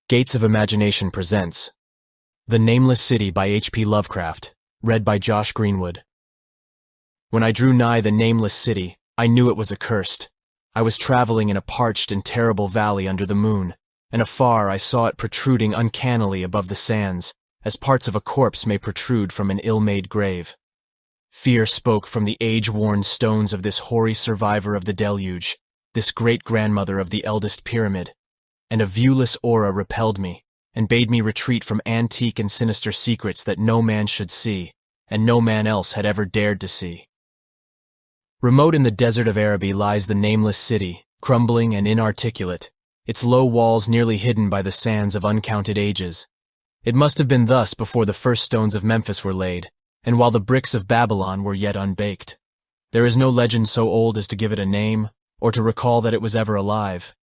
Gates of Imagination presents The Nameless City by H.P. Lovecraft, read by Josh Greenwood. When I drew nigh the nameless city, I knew it was accursed. I was traveling in a parched and terrible valley under the moon, and afar I saw it protruding uncannily above the sands, as parts of a corpse may protrude from an ill-made grave. Fear spoke from the age-worn stones of this hoary survivor of the deluge, this great-grandmother of the eldest pyramid, and a viewless aura repelled me, and bade me retreat from antique and sinister secrets that no man should see, and no man else had ever dared to see. Remote in the desert of Araby lies the nameless city, crumbling and inarticulate, its low walls nearly hidden by the sands of uncounted ages. It must have been thus before the first stones of Memphis were laid, and while the bricks of Babylon were yet unbaked. There is no legend so old as to give it a name, or to recall that it was ever alive,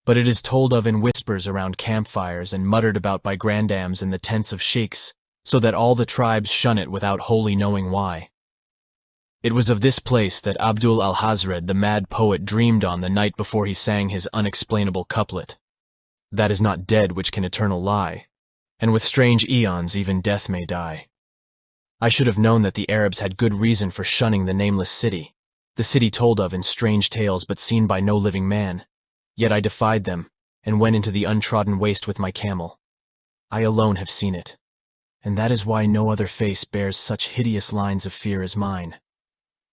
but it is told of in whispers around campfires and muttered about by grandams in the tents of sheikhs, so that all the tribes shun it without wholly knowing why. It was of this place that Abdul al-Hazred, the mad poet, dreamed on the night before he sang his unexplainable couplet. That is not dead which can eternal lie, and with strange eons even death may die. I should have known that the Arabs had good reason for shunning the nameless city, the city told of in strange tales but seen by no living man. Yet I defied them, and went into the untrodden waste with my camel. I alone have seen it, and that is why no other face bears such hideous lines of fear as mine,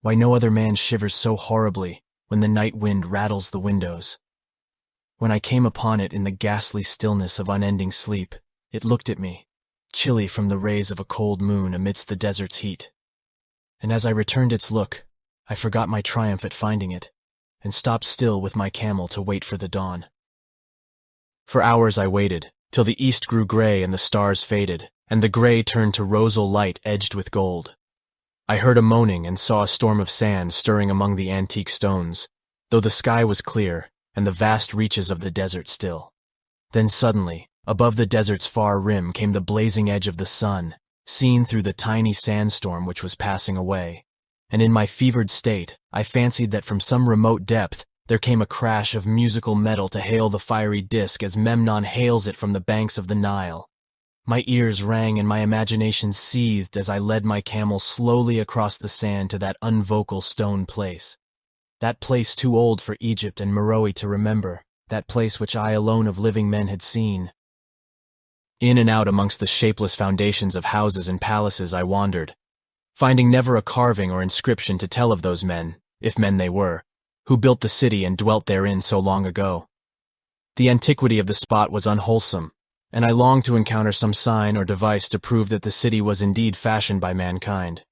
why no other man shivers so horribly when the night wind rattles the windows. When I came upon it in the ghastly stillness of unending sleep, it looked at me, chilly from the rays of a cold moon amidst the desert's heat. And as I returned its look, I forgot my triumph at finding it, and stopped still with my camel to wait for the dawn. For hours I waited, till the east grew gray and the stars faded, and the gray turned to rosal light edged with gold. I heard a moaning and saw a storm of sand stirring among the antique stones, though the sky was clear and the vast reaches of the desert still. Then suddenly, above the desert's far rim came the blazing edge of the sun, seen through the tiny sandstorm which was passing away. And in my fevered state, I fancied that from some remote depth there came a crash of musical metal to hail the fiery disk as Memnon hails it from the banks of the Nile. My ears rang and my imagination seethed as I led my camel slowly across the sand to that unvocal stone place. That place too old for Egypt and Meroe to remember, that place which I alone of living men had seen. In and out amongst the shapeless foundations of houses and palaces I wandered, finding never a carving or inscription to tell of those men, if men they were, who built the city and dwelt therein so long ago. The antiquity of the spot was unwholesome, and I longed to encounter some sign or device to prove that the city was indeed fashioned by mankind.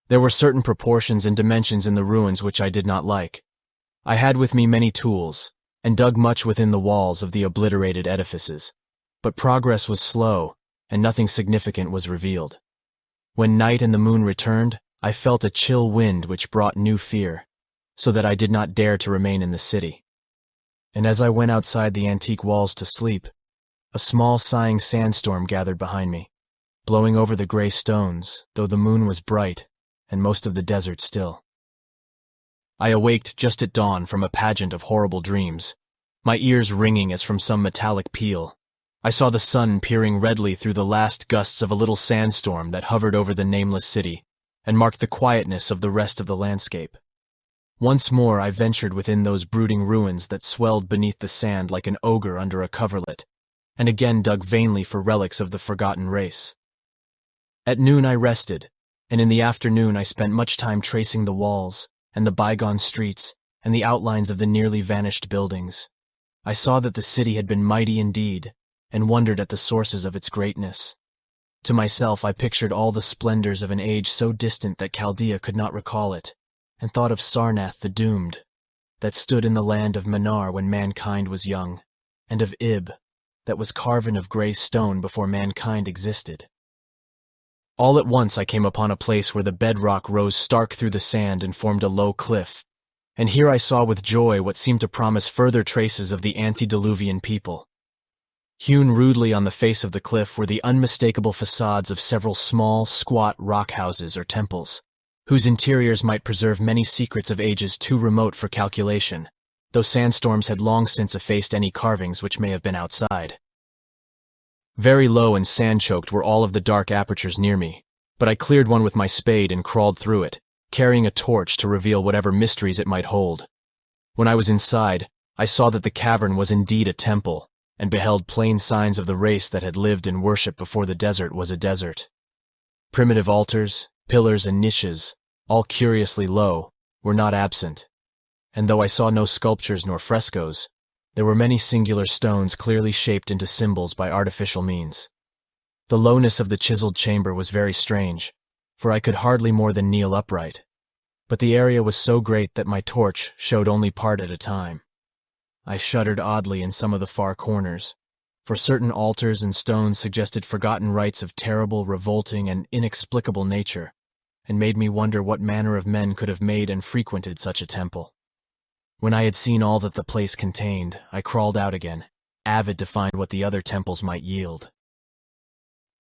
There were certain proportions and dimensions in the ruins which I did not like. I had with me many tools, and dug much within the walls of the obliterated edifices, but progress was slow, and nothing significant was revealed. When night and the moon returned, I felt a chill wind which brought new fear, so that I did not dare to remain in the city. And as I went outside the antique walls to sleep, a small sighing sandstorm gathered behind me, blowing over the gray stones, though the moon was bright and most of the desert still. I awaked just at dawn from a pageant of horrible dreams, my ears ringing as from some metallic peal. I saw the sun peering redly through the last gusts of a little sandstorm that hovered over the nameless city, and marked the quietness of the rest of the landscape. Once more I ventured within those brooding ruins that swelled beneath the sand like an ogre under a coverlet, and again dug vainly for relics of the forgotten race. At noon I rested, and in the afternoon I spent much time tracing the walls, and the bygone streets, and the outlines of the nearly vanished buildings. I saw that the city had been mighty indeed, and wondered at the sources of its greatness. To myself I pictured all the splendors of an age so distant that Chaldea could not recall it, and thought of Sarnath the doomed, that stood in the land of Manar when mankind was young, and of Ib, that was carven of grey stone before mankind existed. All at once I came upon a place where the bedrock rose stark through the sand and formed a low cliff, and here I saw with joy what seemed to promise further traces of the antediluvian people. Hewn rudely on the face of the cliff were the unmistakable facades of several small, squat rock houses or temples, whose interiors might preserve many secrets of ages too remote for calculation, though sandstorms had long since effaced any carvings which may have been outside. Very low and sand-choked were all of the dark apertures near me, but I cleared one with my spade and crawled through it, carrying a torch to reveal whatever mysteries it might hold. When I was inside, I saw that the cavern was indeed a temple, and beheld plain signs of the race that had lived and worshipped before the desert was a desert. Primitive altars, pillars, and niches, all curiously low, were not absent, and though I saw no sculptures nor frescoes, there were many singular stones clearly shaped into symbols by artificial means. The lowness of the chiseled chamber was very strange, for I could hardly more than kneel upright, but the area was so great that my torch showed only part at a time. I shuddered oddly in some of the far corners, for certain altars and stones suggested forgotten rites of terrible, revolting, and inexplicable nature, and made me wonder what manner of men could have made and frequented such a temple. When I had seen all that the place contained, I crawled out again, avid to find what the other temples might yield.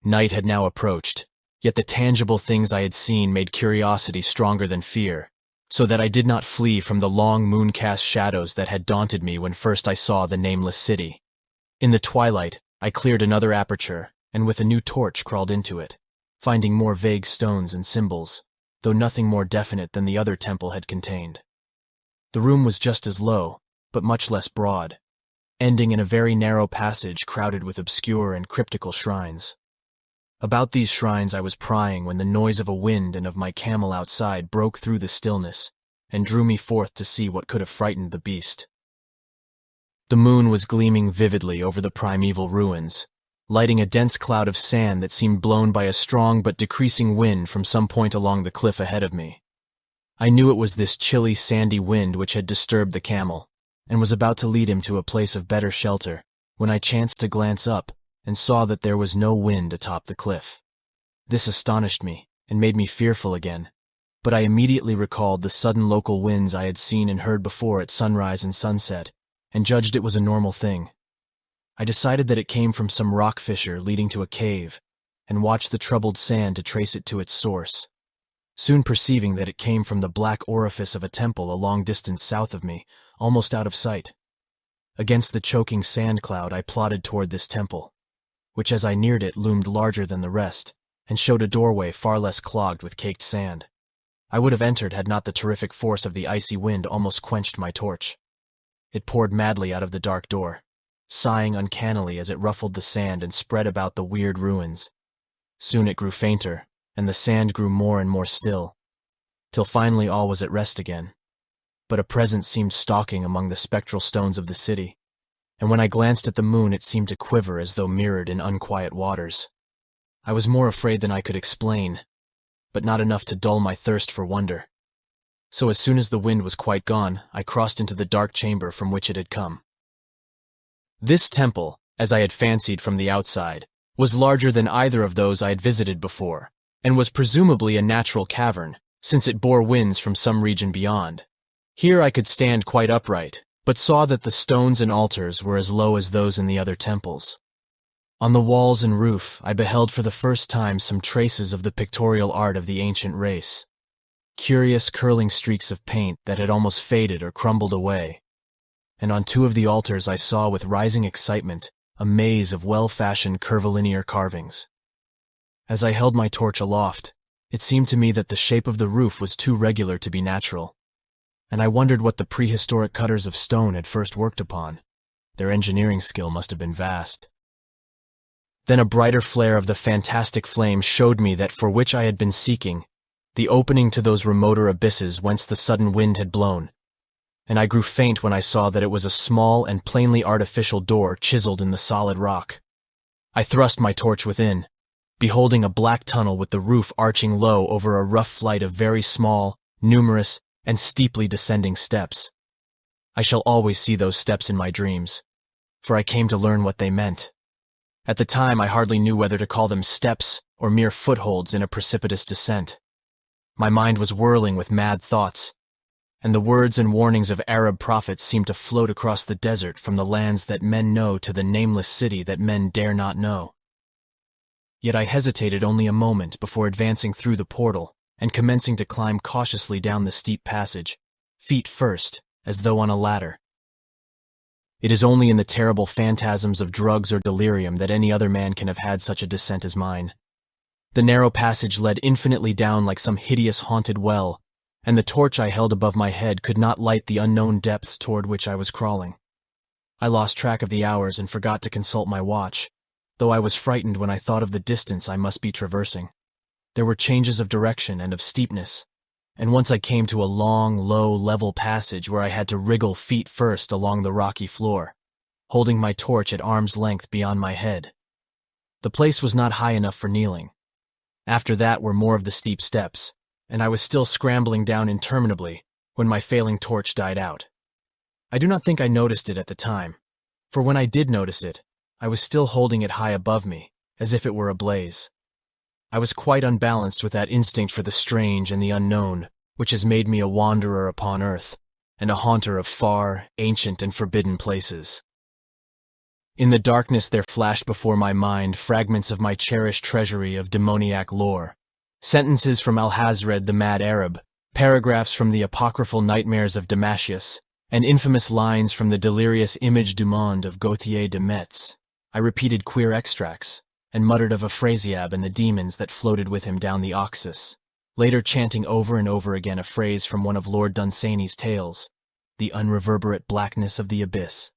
Night had now approached, yet the tangible things I had seen made curiosity stronger than fear, so that I did not flee from the long moon-cast shadows that had daunted me when first I saw the Nameless City. In the twilight, I cleared another aperture, and with a new torch crawled into it, finding more vague stones and symbols, though nothing more definite than the other temple had contained. The room was just as low, but much less broad, ending in a very narrow passage crowded with obscure and cryptical shrines. About these shrines I was prying when the noise of a wind and of my camel outside broke through the stillness and drew me forth to see what could have frightened the beast. The moon was gleaming vividly over the primeval ruins, lighting a dense cloud of sand that seemed blown by a strong but decreasing wind from some point along the cliff ahead of me. I knew it was this chilly, sandy wind which had disturbed the camel, and was about to lead him to a place of better shelter, when I chanced to glance up and saw that there was no wind atop the cliff. This astonished me and made me fearful again, but I immediately recalled the sudden local winds I had seen and heard before at sunrise and sunset, and judged it was a normal thing. I decided that it came from some rock fissure leading to a cave, and watched the troubled sand to trace it to its source, soon perceiving that it came from the black orifice of a temple a long distance south of me, almost out of sight. Against the choking sand cloud I plodded toward this temple, which as I neared it loomed larger than the rest, and showed a doorway far less clogged with caked sand. I would have entered had not the terrific force of the icy wind almost quenched my torch. It poured madly out of the dark door, sighing uncannily as it ruffled the sand and spread about the weird ruins. Soon it grew fainter, and the sand grew more and more still, till finally all was at rest again. But a presence seemed stalking among the spectral stones of the city, and when I glanced at the moon it seemed to quiver as though mirrored in unquiet waters. I was more afraid than I could explain, but not enough to dull my thirst for wonder. So as soon as the wind was quite gone, I crossed into the dark chamber from which it had come. This temple, as I had fancied from the outside, was larger than either of those I had visited before, and was presumably a natural cavern, since it bore winds from some region beyond. Here I could stand quite upright, but saw that the stones and altars were as low as those in the other temples. On the walls and roof I beheld for the first time some traces of the pictorial art of the ancient race, curious curling streaks of paint that had almost faded or crumbled away, and on two of the altars I saw with rising excitement a maze of well-fashioned curvilinear carvings. As I held my torch aloft, it seemed to me that the shape of the roof was too regular to be natural, and I wondered what the prehistoric cutters of stone had first worked upon. Their engineering skill must have been vast. Then a brighter flare of the fantastic flame showed me that for which I had been seeking, the opening to those remoter abysses whence the sudden wind had blown, and I grew faint when I saw that it was a small and plainly artificial door chiseled in the solid rock. I thrust my torch within, beholding a black tunnel with the roof arching low over a rough flight of very small, numerous, and steeply descending steps. I shall always see those steps in my dreams, for I came to learn what they meant. At the time I hardly knew whether to call them steps or mere footholds in a precipitous descent. My mind was whirling with mad thoughts, and the words and warnings of Arab prophets seemed to float across the desert from the lands that men know to the nameless city that men dare not know. Yet I hesitated only a moment before advancing through the portal and commencing to climb cautiously down the steep passage, feet first, as though on a ladder. It is only in the terrible phantasms of drugs or delirium that any other man can have had such a descent as mine. The narrow passage led infinitely down like some hideous haunted well, and the torch I held above my head could not light the unknown depths toward which I was crawling. I lost track of the hours and forgot to consult my watch, though I was frightened when I thought of the distance I must be traversing. There were changes of direction and of steepness, and once I came to a long, low, level passage where I had to wriggle feet first along the rocky floor, holding my torch at arm's length beyond my head. The place was not high enough for kneeling. After that were more of the steep steps, and I was still scrambling down interminably when my failing torch died out. I do not think I noticed it at the time, for when I did notice it, I was still holding it high above me, as if it were ablaze. I was quite unbalanced with that instinct for the strange and the unknown, which has made me a wanderer upon earth, and a haunter of far, ancient, and forbidden places. In the darkness there flashed before my mind fragments of my cherished treasury of demoniac lore, sentences from Alhazred the Mad Arab, paragraphs from the apocryphal nightmares of Damascus, and infamous lines from the delirious Image du Monde of Gauthier de Metz. I repeated queer extracts, and muttered of Afrasiab and the demons that floated with him down the Oxus, later chanting over and over again a phrase from one of Lord Dunsany's tales, the unreverberate blackness of the abyss.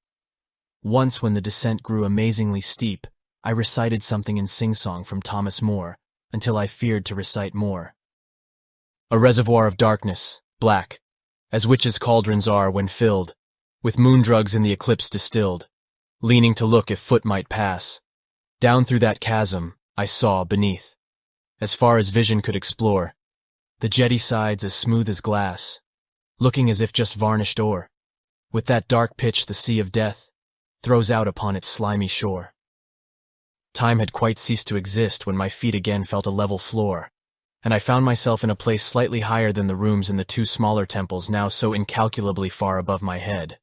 Once, when the descent grew amazingly steep, I recited something in sing-song from Thomas Moore, until I feared to recite more. A reservoir of darkness, black, as witches' cauldrons are when filled, with moon-drugs in the eclipse distilled, leaning to look if foot might pass. Down through that chasm, I saw, beneath, as far as vision could explore, the jetty sides as smooth as glass, looking as if just varnished ore, with that dark pitch the sea of death throws out upon its slimy shore. Time had quite ceased to exist when my feet again felt a level floor, and I found myself in a place slightly higher than the rooms in the two smaller temples now so incalculably far above my head.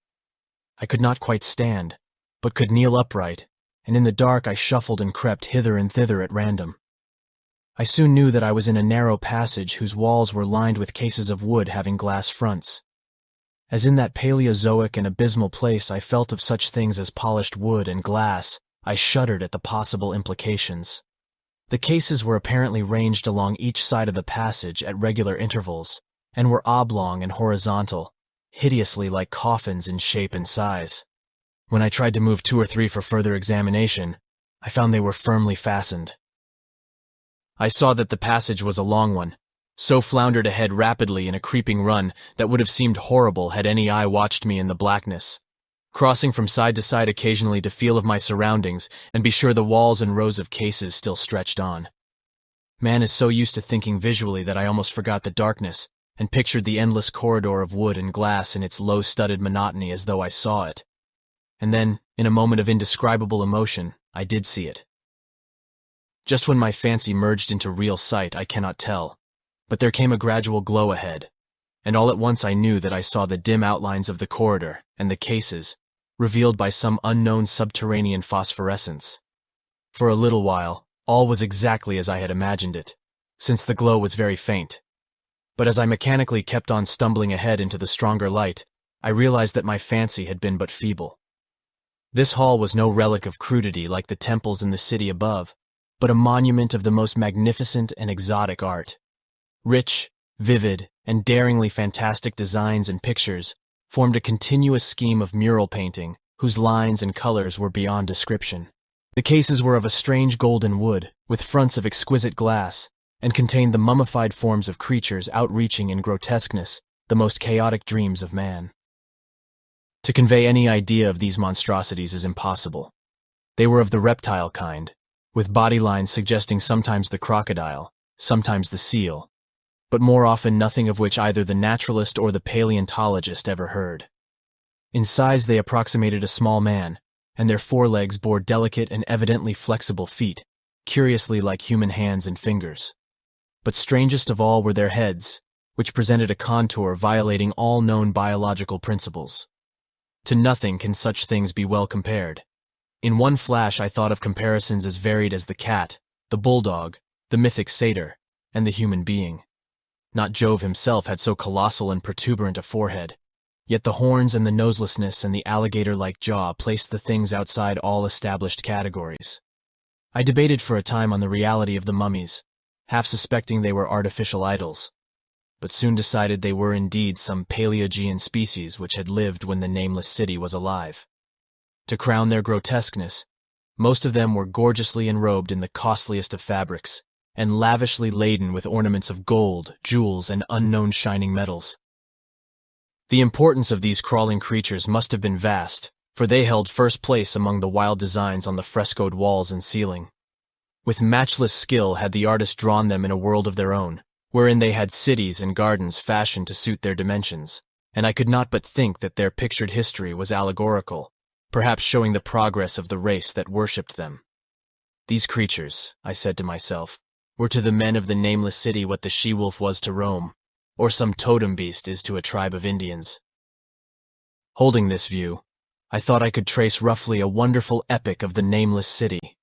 I could not quite stand, but could kneel upright, and in the dark I shuffled and crept hither and thither at random. I soon knew that I was in a narrow passage whose walls were lined with cases of wood having glass fronts. As in that Paleozoic and abysmal place I felt of such things as polished wood and glass, I shuddered at the possible implications. The cases were apparently ranged along each side of the passage at regular intervals, and were oblong and horizontal, hideously like coffins in shape and size. When I tried to move 2 or 3 for further examination, I found they were firmly fastened. I saw that the passage was a long one, so floundered ahead rapidly in a creeping run that would have seemed horrible had any eye watched me in the blackness, crossing from side to side occasionally to feel of my surroundings and be sure the walls and rows of cases still stretched on. Man is so used to thinking visually that I almost forgot the darkness and pictured the endless corridor of wood and glass in its low-studded monotony as though I saw it. And then, in a moment of indescribable emotion, I did see it. Just when my fancy merged into real sight, I cannot tell, but there came a gradual glow ahead, and all at once I knew that I saw the dim outlines of the corridor and the cases, revealed by some unknown subterranean phosphorescence. For a little while, all was exactly as I had imagined it, since the glow was very faint. But as I mechanically kept on stumbling ahead into the stronger light, I realized that my fancy had been but feeble. This hall was no relic of crudity like the temples in the city above, but a monument of the most magnificent and exotic art. Rich, vivid, and daringly fantastic designs and pictures formed a continuous scheme of mural painting whose lines and colors were beyond description. The cases were of a strange golden wood, with fronts of exquisite glass, and contained the mummified forms of creatures outreaching in grotesqueness the most chaotic dreams of man. To convey any idea of these monstrosities is impossible. They were of the reptile kind, with body lines suggesting sometimes the crocodile, sometimes the seal, but more often nothing of which either the naturalist or the paleontologist ever heard. In size they approximated a small man, and their forelegs bore delicate and evidently flexible feet, curiously like human hands and fingers. But strangest of all were their heads, which presented a contour violating all known biological principles. To nothing can such things be well compared. In one flash I thought of comparisons as varied as the cat, the bulldog, the mythic satyr, and the human being. Not Jove himself had so colossal and protuberant a forehead, Yet the horns and the noselessness and the alligator-like jaw placed the things outside all established categories. I debated for a time on the reality of the mummies, half suspecting they were artificial idols, but soon decided they were indeed some Paleogean species which had lived when the Nameless City was alive. To crown their grotesqueness, most of them were gorgeously enrobed in the costliest of fabrics, and lavishly laden with ornaments of gold, jewels, and unknown shining metals. The importance of these crawling creatures must have been vast, for they held first place among the wild designs on the frescoed walls and ceiling. With matchless skill had the artist drawn them in a world of their own, wherein they had cities and gardens fashioned to suit their dimensions, and I could not but think that their pictured history was allegorical, perhaps showing the progress of the race that worshipped them. These creatures, I said to myself, were to the men of the Nameless City what the she-wolf was to Rome, or some totem beast is to a tribe of Indians. Holding this view, I thought I could trace roughly a wonderful epic of the Nameless City,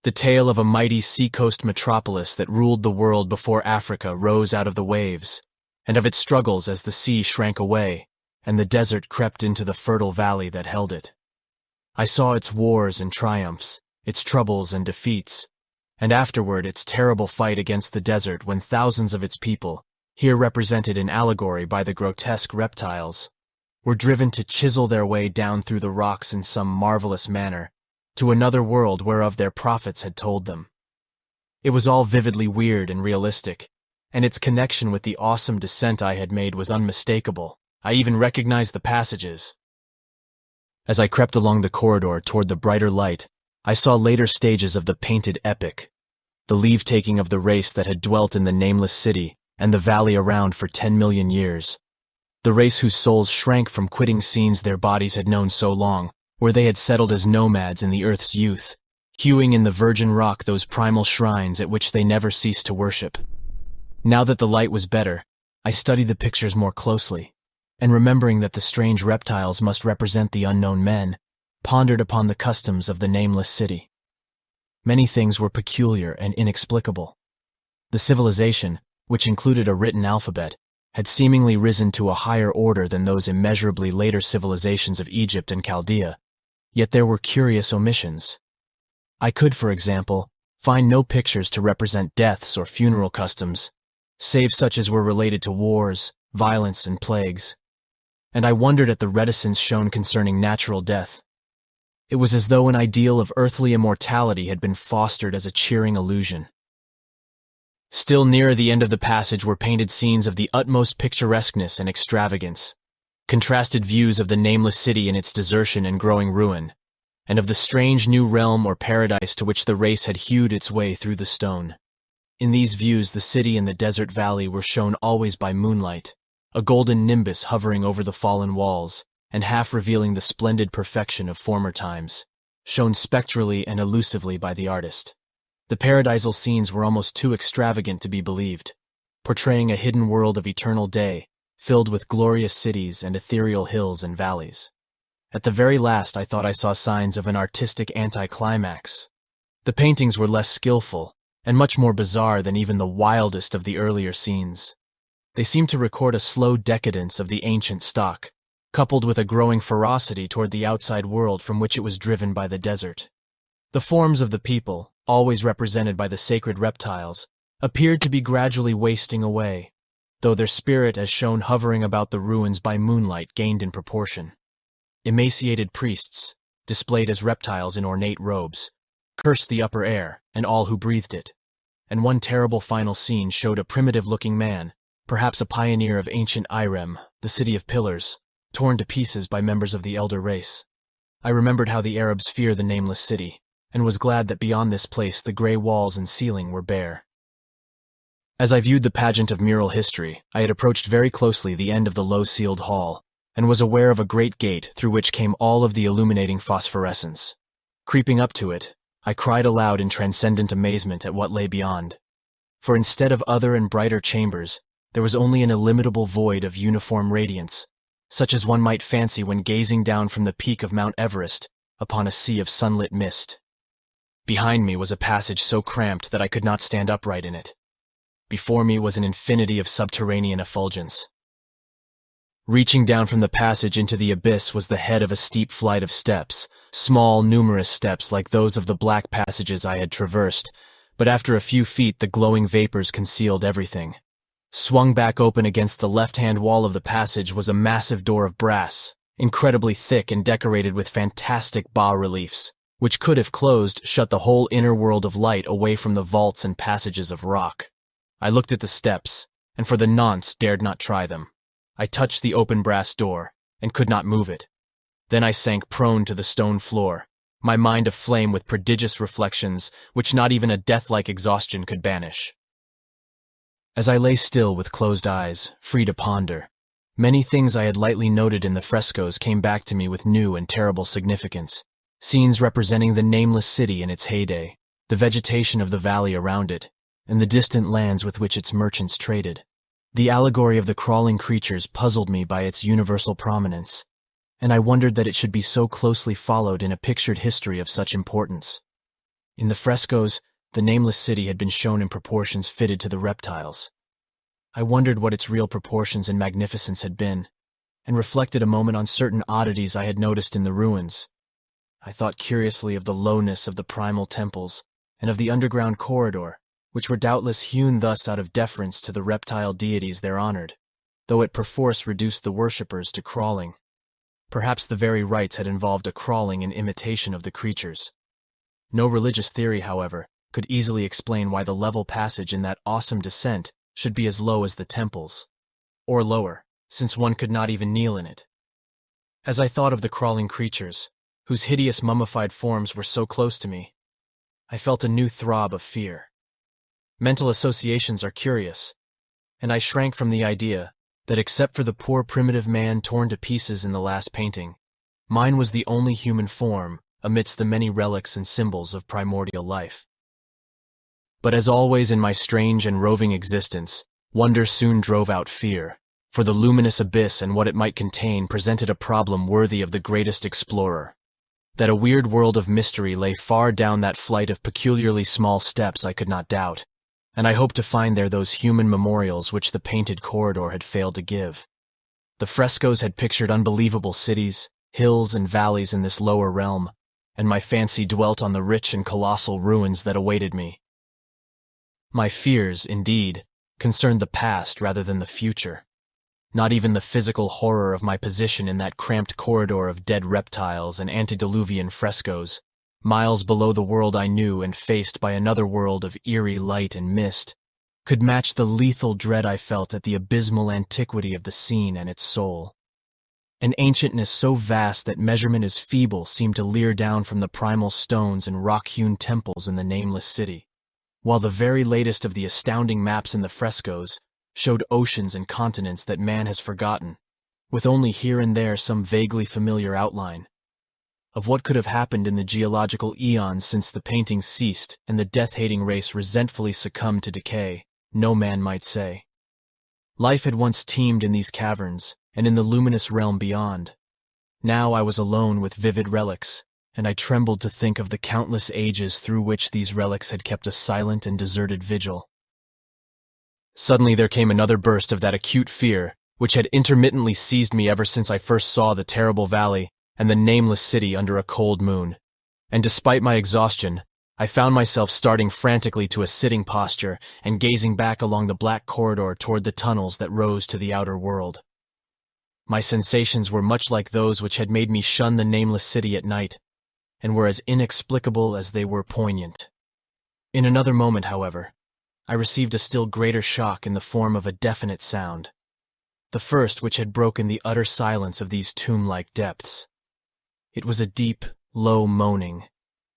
the tale of a mighty seacoast metropolis that ruled the world before Africa rose out of the waves, and of its struggles as the sea shrank away and the desert crept into the fertile valley that held it. I saw its wars and triumphs, its troubles and defeats, and afterward its terrible fight against the desert when thousands of its people, here represented in allegory by the grotesque reptiles, were driven to chisel their way down through the rocks in some marvelous manner, to another world whereof their prophets had told them. It was all vividly weird and realistic, and its connection with the awesome descent I had made was unmistakable. I even recognized the passages. As I crept along the corridor toward the brighter light, I saw later stages of the painted epic, the leave-taking of the race that had dwelt in the Nameless City and the valley around for 10 million years, the race whose souls shrank from quitting scenes their bodies had known so long, where they had settled as nomads in the earth's youth, hewing in the virgin rock those primal shrines at which they never ceased to worship. Now that the light was better, I studied the pictures more closely, and remembering that the strange reptiles must represent the unknown men, pondered upon the customs of the Nameless City. Many things were peculiar and inexplicable. The civilization, which included a written alphabet, had seemingly risen to a higher order than those immeasurably later civilizations of Egypt and Chaldea, yet there were curious omissions. I could, for example, find no pictures to represent deaths or funeral customs, save such as were related to wars, violence, and plagues, and I wondered at the reticence shown concerning natural death. It was as though an ideal of earthly immortality had been fostered as a cheering illusion. Still nearer the end of the passage were painted scenes of the utmost picturesqueness and extravagance, contrasted views of the Nameless City in its desertion and growing ruin, and of the strange new realm or paradise to which the race had hewed its way through the stone. In these views the city and the desert valley were shown always by moonlight, a golden nimbus hovering over the fallen walls, and half revealing the splendid perfection of former times, shown spectrally and elusively by the artist. The paradisal scenes were almost too extravagant to be believed, portraying a hidden world of eternal day, filled with glorious cities and ethereal hills and valleys. At the very last I thought I saw signs of an artistic anticlimax. The paintings were less skillful, and much more bizarre than even the wildest of the earlier scenes. They seemed to record a slow decadence of the ancient stock, coupled with a growing ferocity toward the outside world from which it was driven by the desert. The forms of the people, always represented by the sacred reptiles, appeared to be gradually wasting away, though their spirit as shown hovering about the ruins by moonlight gained in proportion. Emaciated priests, displayed as reptiles in ornate robes, cursed the upper air and all who breathed it, and one terrible final scene showed a primitive-looking man, perhaps a pioneer of ancient Irem, the city of pillars, torn to pieces by members of the elder race. I remembered how the Arabs fear the Nameless City, and was glad that beyond this place the gray walls and ceiling were bare. As I viewed the pageant of mural history, I had approached very closely the end of the low-ceiled hall, and was aware of a great gate through which came all of the illuminating phosphorescence. Creeping up to it, I cried aloud in transcendent amazement at what lay beyond. For instead of other and brighter chambers, there was only an illimitable void of uniform radiance, such as one might fancy when gazing down from the peak of Mount Everest upon a sea of sunlit mist. Behind me was a passage so cramped that I could not stand upright in it. Before me was an infinity of subterranean effulgence. Reaching down from the passage into the abyss was the head of a steep flight of steps, small, numerous steps like those of the black passages I had traversed, but after a few feet the glowing vapors concealed everything. Swung back open against the left-hand wall of the passage was a massive door of brass, incredibly thick and decorated with fantastic bas-reliefs, which could, if closed, shut the whole inner world of light away from the vaults and passages of rock. I looked at the steps, and for the nonce dared not try them. I touched the open brass door, and could not move it. Then I sank prone to the stone floor, my mind aflame with prodigious reflections which not even a death-like exhaustion could banish. As I lay still with closed eyes, free to ponder, many things I had lightly noted in the frescoes came back to me with new and terrible significance. Scenes representing the nameless city in its heyday, the vegetation of the valley around it, and the distant lands with which its merchants traded. The allegory of the crawling creatures puzzled me by its universal prominence, and I wondered that it should be so closely followed in a pictured history of such importance. In the frescoes, the nameless city had been shown in proportions fitted to the reptiles. I wondered what its real proportions and magnificence had been, and reflected a moment on certain oddities I had noticed in the ruins. I thought curiously of the lowness of the primal temples, and of the underground corridor, which were doubtless hewn thus out of deference to the reptile deities there honored, though it perforce reduced the worshippers to crawling. Perhaps the very rites had involved a crawling in imitation of the creatures. No religious theory, however, could easily explain why the level passage in that awesome descent should be as low as the temples, or lower, since one could not even kneel in it. As I thought of the crawling creatures, whose hideous mummified forms were so close to me, I felt a new throb of fear. Mental associations are curious, and I shrank from the idea that except for the poor primitive man torn to pieces in the last painting, mine was the only human form amidst the many relics and symbols of primordial life. But as always in my strange and roving existence, wonder soon drove out fear, for the luminous abyss and what it might contain presented a problem worthy of the greatest explorer. That a weird world of mystery lay far down that flight of peculiarly small steps I could not doubt, and I hoped to find there those human memorials which the painted corridor had failed to give. The frescoes had pictured unbelievable cities, hills, and valleys in this lower realm, and my fancy dwelt on the rich and colossal ruins that awaited me. My fears, indeed, concerned the past rather than the future. Not even the physical horror of my position in that cramped corridor of dead reptiles and antediluvian frescoes, miles below the world I knew and faced by another world of eerie light and mist, could match the lethal dread I felt at the abysmal antiquity of the scene and its soul. An ancientness so vast that measurement is feeble seemed to leer down from the primal stones and rock-hewn temples in the nameless city, while the very latest of the astounding maps in the frescoes showed oceans and continents that man has forgotten, with only here and there some vaguely familiar outline. Of what could have happened in the geological eons since the painting ceased and the death-hating race resentfully succumbed to decay, no man might say. Life had once teemed in these caverns and in the luminous realm beyond. Now I was alone with vivid relics, and I trembled to think of the countless ages through which these relics had kept a silent and deserted vigil. Suddenly there came another burst of that acute fear which had intermittently seized me ever since I first saw the terrible valley and the nameless city under a cold moon, and despite my exhaustion, I found myself starting frantically to a sitting posture and gazing back along the black corridor toward the tunnels that rose to the outer world. My sensations were much like those which had made me shun the nameless city at night, and were as inexplicable as they were poignant. In another moment, however, I received a still greater shock in the form of a definite sound, the first which had broken the utter silence of these tomb-like depths. It was a deep, low moaning,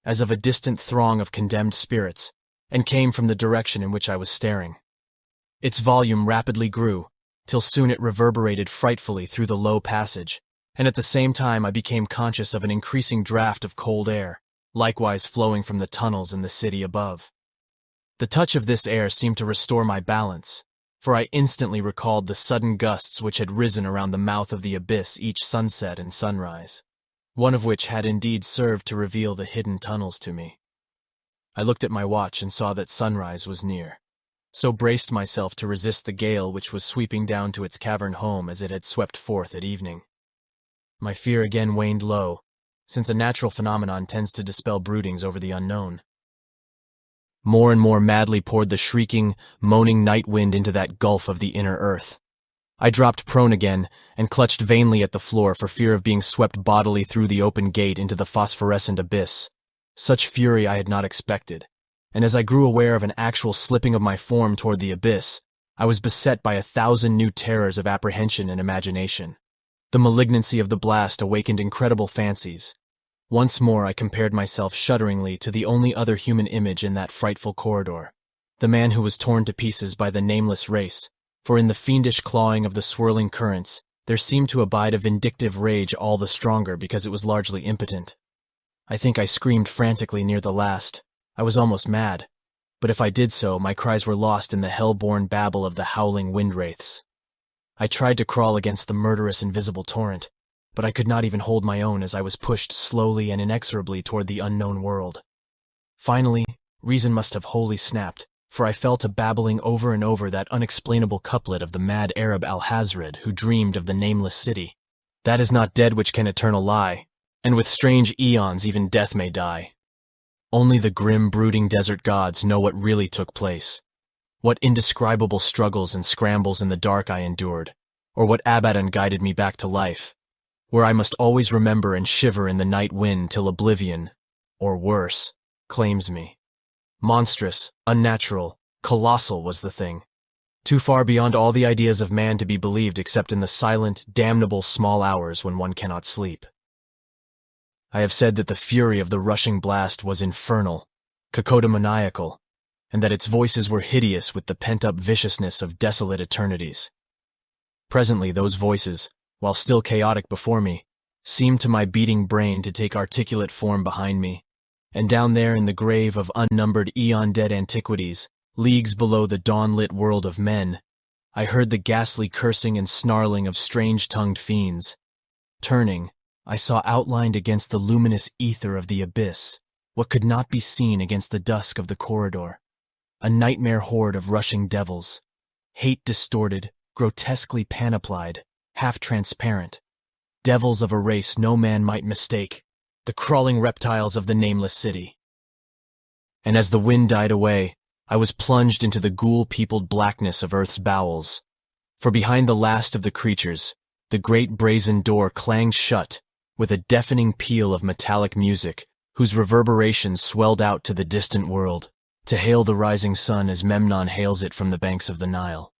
as of a distant throng of condemned spirits, and came from the direction in which I was staring. Its volume rapidly grew, till soon it reverberated frightfully through the low passage, and at the same time I became conscious of an increasing draught of cold air, likewise flowing from the tunnels in the city above. The touch of this air seemed to restore my balance, for I instantly recalled the sudden gusts which had risen around the mouth of the abyss each sunset and sunrise, one of which had indeed served to reveal the hidden tunnels to me. I looked at my watch and saw that sunrise was near. so braced myself to resist the gale which was sweeping down to its cavern home as it had swept forth at evening. My fear again waned low, since a natural phenomenon tends to dispel broodings over the unknown. More and more madly poured the shrieking, moaning night wind into that gulf of the inner earth. I dropped prone again and clutched vainly at the floor for fear of being swept bodily through the open gate into the phosphorescent abyss. Such fury I had not expected, and as I grew aware of an actual slipping of my form toward the abyss, I was beset by 1,000 new terrors of apprehension and imagination. The malignancy of the blast awakened incredible fancies. Once more I compared myself shudderingly to the only other human image in that frightful corridor, the man who was torn to pieces by the nameless race, for in the fiendish clawing of the swirling currents there seemed to abide a vindictive rage all the stronger because it was largely impotent. I think I screamed frantically near the last. I was almost mad, but if I did so, my cries were lost in the hell-born babble of the howling wind-wraiths. I tried to crawl against the murderous invisible torrent, but I could not even hold my own as I was pushed slowly and inexorably toward the unknown world. Finally, reason must have wholly snapped, for I fell to babbling over and over that unexplainable couplet of the mad Arab Alhazred who dreamed of the nameless city. That is not dead which can eternal lie, and with strange eons even death may die. Only the grim, brooding desert gods know what really took place, what indescribable struggles and scrambles in the dark I endured, or what Abaddon guided me back to life, where I must always remember and shiver in the night wind till oblivion, or worse, claims me. Monstrous, unnatural, colossal was the thing, too far beyond all the ideas of man to be believed except in the silent, damnable small hours when one cannot sleep. I have said that the fury of the rushing blast was infernal, cacodemoniacal, and that its voices were hideous with the pent-up viciousness of desolate eternities. Presently those voices, while still chaotic before me, seemed to my beating brain to take articulate form behind me, and down there in the grave of unnumbered eon-dead antiquities, leagues below the dawn-lit world of men, I heard the ghastly cursing and snarling of strange-tongued fiends. Turning, I saw outlined against the luminous ether of the abyss what could not be seen against the dusk of the corridor, a nightmare horde of rushing devils, hate-distorted, grotesquely panoplied, half-transparent, devils of a race no man might mistake, the crawling reptiles of the nameless city. And as the wind died away, I was plunged into the ghoul-peopled blackness of Earth's bowels, for behind the last of the creatures, the great brazen door clanged shut with a deafening peal of metallic music whose reverberations swelled out to the distant world, to hail the rising sun as Memnon hails it from the banks of the Nile.